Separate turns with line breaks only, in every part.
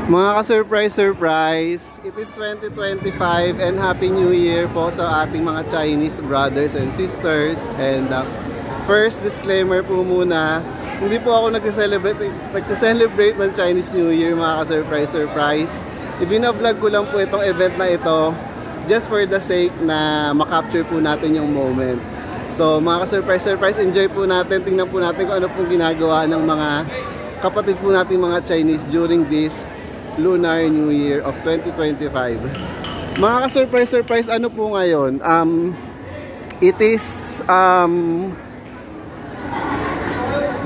Mga ka-surprise, it is 2025 and Happy New Year po sa ating mga Chinese brothers and sisters. And first disclaimer po muna, hindi po ako nagse-celebrate ng Chinese New Year mga ka-surprise. Ibina-vlog ko lang po itong event na ito just for the sake na makapture po natin yung moment. So mga ka-surprise, enjoy po natin, tingnan po natin kung ano pong ginagawa ng mga kapatid po natin mga Chinese during this Lunar New Year of 2025. Mga ka-surprise, ano po ngayon? It is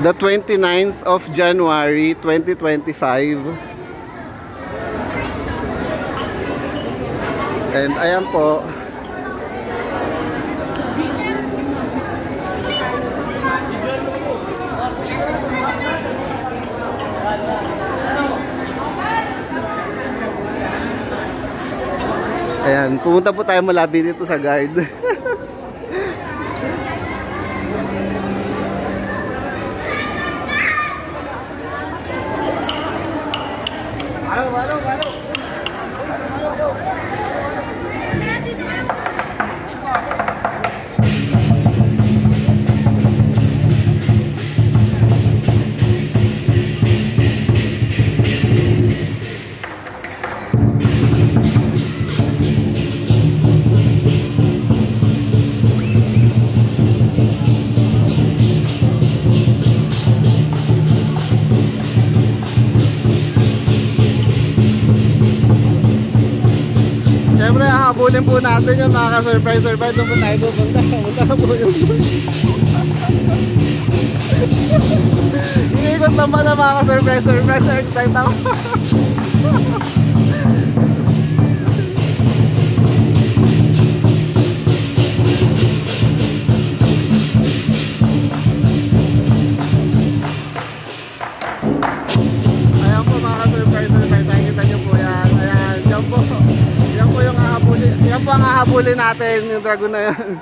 the 29th of January 2025. And ayan po. Ayan, pumunta po tayo malapit dito sa guard. Siyempre, hahabulin po natin yung mga ka-surprise. Doon po tayo pupunta. Pumunta po yung iniikot lang ba na mga ka-surprise? Excited ako. Ayan po mga ka-surprise. Nakikita nyo po yan. Ayan, dyan po. Yan po ang hahabulin natin, yung dragon na yan.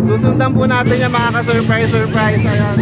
Susundan po natin yung mga ka-surprise. Ayan.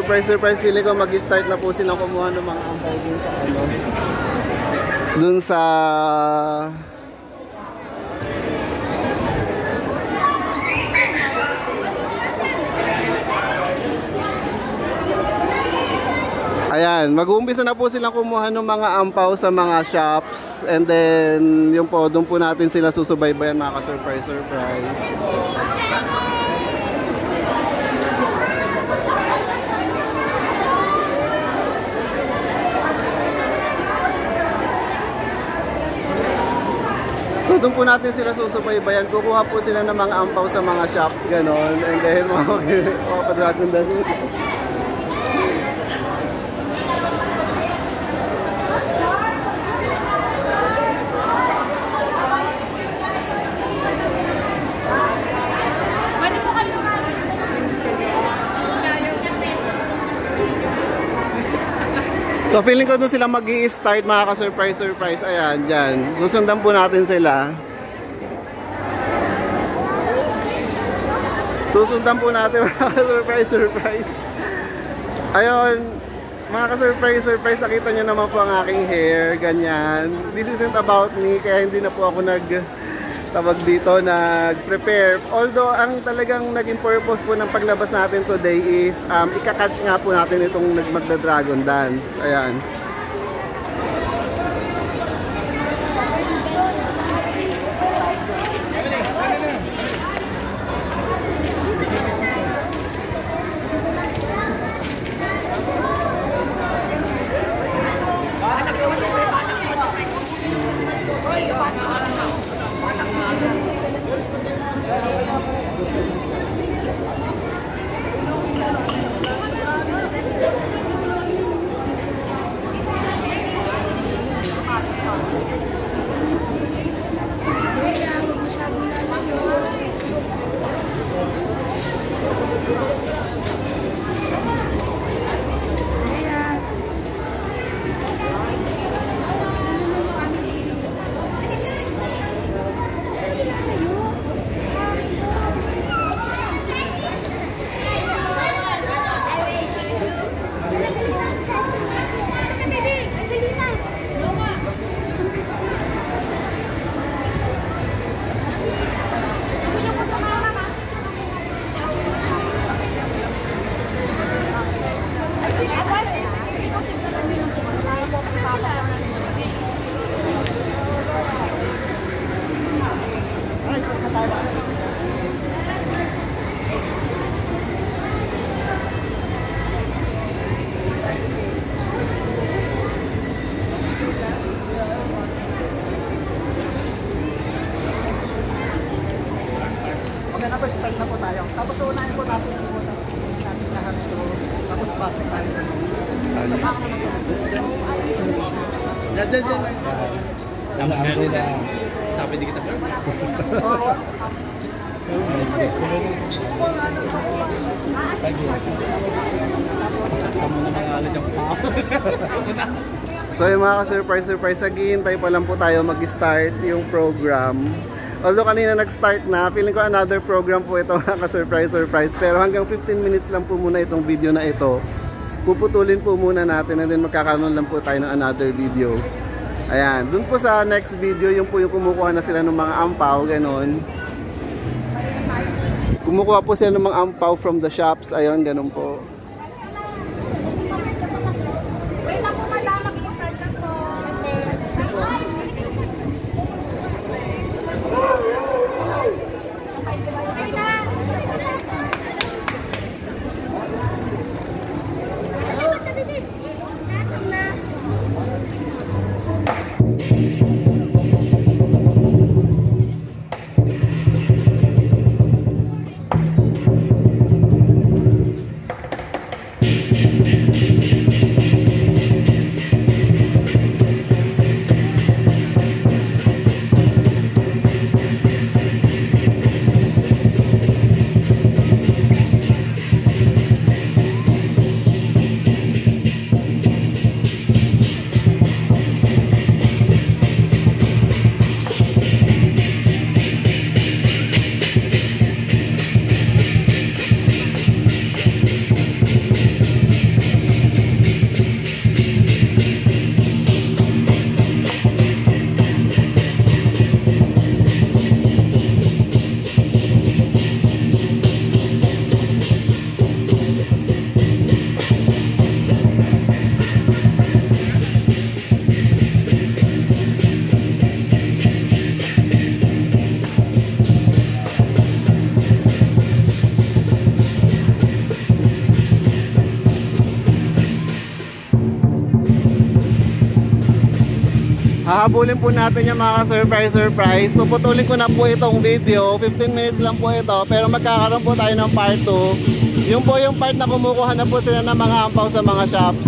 surprise, feeling ko mag-start na po silang kumuha ng mga ampaw dun sa ano. Dun sa... Ayan, mag-uumpisa na po silang kumuha ng mga ampaw sa mga shops. And then, yung po, doon po natin sila susubaybayan mga ka-surprise. So, doon po natin sila susubaybayan. Kukuha po sila ng mga ampaw sa mga shops, ganon. And then, mga padragon doon. So feeling ko doon sila mag-i-start mga ka-surprise. Ayan, dyan. Susundan po natin sila. Susundan po natin mga ka-surprise. Ayun, mga ka-surprise. Nakita nyo naman po ang aking hair. Ganyan. This isn't about me, kaya hindi na po ako tawag dito, nag-prepare. Although, ang talagang naging purpose po ng paglabas natin today is ika-catch nga po natin itong magda-dragon dance. Ayan.
Tapos start na po tayo. Tapos unahin po natin lahat. So, tapos pasok tayo.
Diyan.
Dapat kaya nila. Sabi di kita.
So yung mga ka-surprise, naghihintay pa lang po tayo mag-start yung program. Although kanina nag-start na, feeling ko another program po ito mga ka-surprise. Pero hanggang 15 minutes lang po muna itong video na ito. Puputulin po muna natin and then magkakaroon lang po tayo ng another video. Ayan, dun po sa next video, yung po yung kumukuha na sila ng mga ampaw, ganon. Kumukuha po sila ng mga ampaw from the shops, ayun, ganon po. Hahabulin po natin yung mga surprise. Puputulin ko na po itong video. 15 minutes lang po ito. Pero magkakaroon po tayo ng part 2. Yung po yung part na kumukuha na po sila ng mga ampaw sa mga shops.